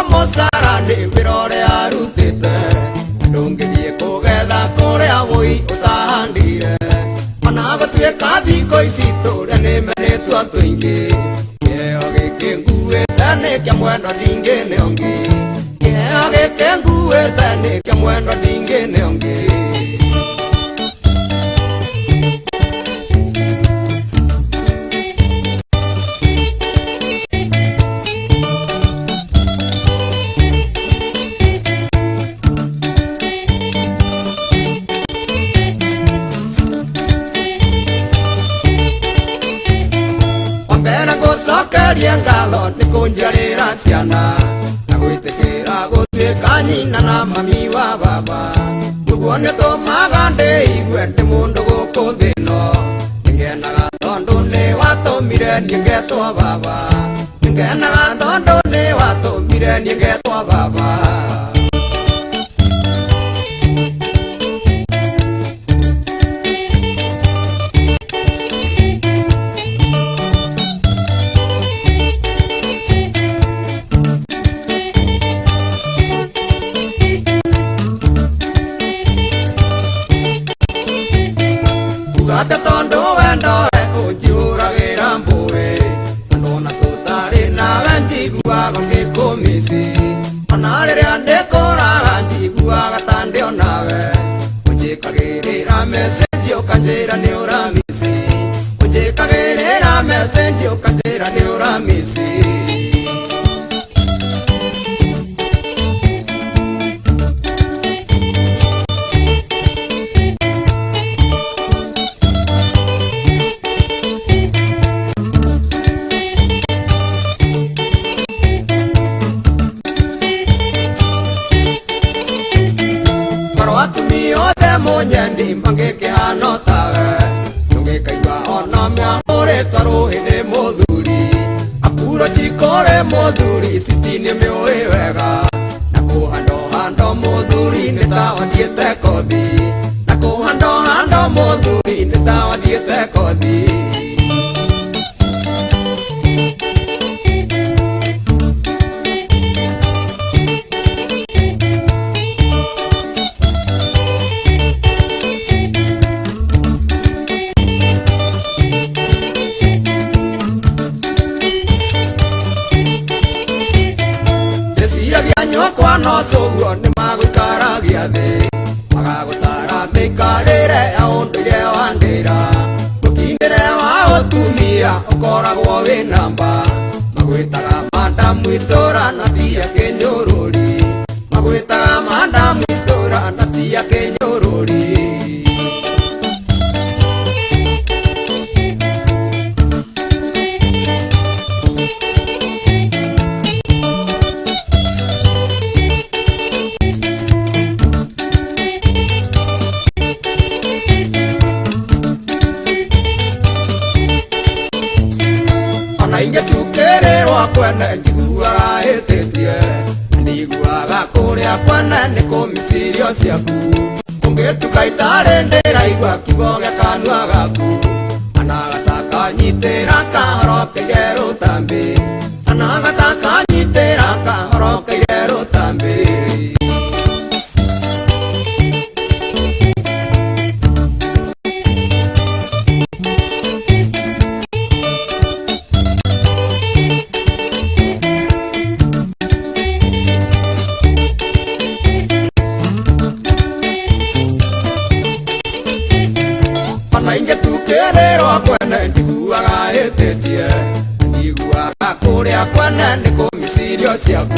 Mosarani birore arutite ndungithie kugetha kuria wui utahandire ona gutuika thiko ici turia nimenetwo tuingi kiheo giki nguite ni kia mwendo ndingi ni ungi kiheo giki nguite ni kia mwendo ndingi ni ungi ngalo nikunjarira ciana na gwitikira gutuika nyina na mami wa baba nuguo nitumaga ndiigue ndi mundu guku thino ningenaga tondu ni watumire nie ngetwa baba ningenaga tondu ni watumire nie ngetwa baba Ugate tondu wendo unjuragira mbui tondu na tutari nawe njiguaga ngikumisi ona riria ndikuraga njiguaga ta ndio nawe unjikagirira message ukanjira ni uramisi unjikagirira message ukanjira ni uramisi Munyeni mangeke hano tawe nungekaigua ona miahuri twaruhire muthuri akuro chikore muthuri sitini miui wega na kuhando muthuri nitawathiete kothi na kuhando muthuri nitawathiete kothi no suguo ni magukaragia thi magagutara mikarire ya undire wa ndira ukindire wa utumia ukoragwo wi namba magwitaga madamu itura na tia kinyururi magwitaga madamu itura na tia kinyururi kwene njiguaga hititie ndiguaga kuria kwene ni kumicirio ciaku ungituka itari ndiraigua kiugo gia kanua gaku ana gataka nyitira kahorokeire rutambi ana gataka nyitira kahorokeire rutambi kwene njiguaga hititie ndiguaga kuria kwene ni kumicirio ciaku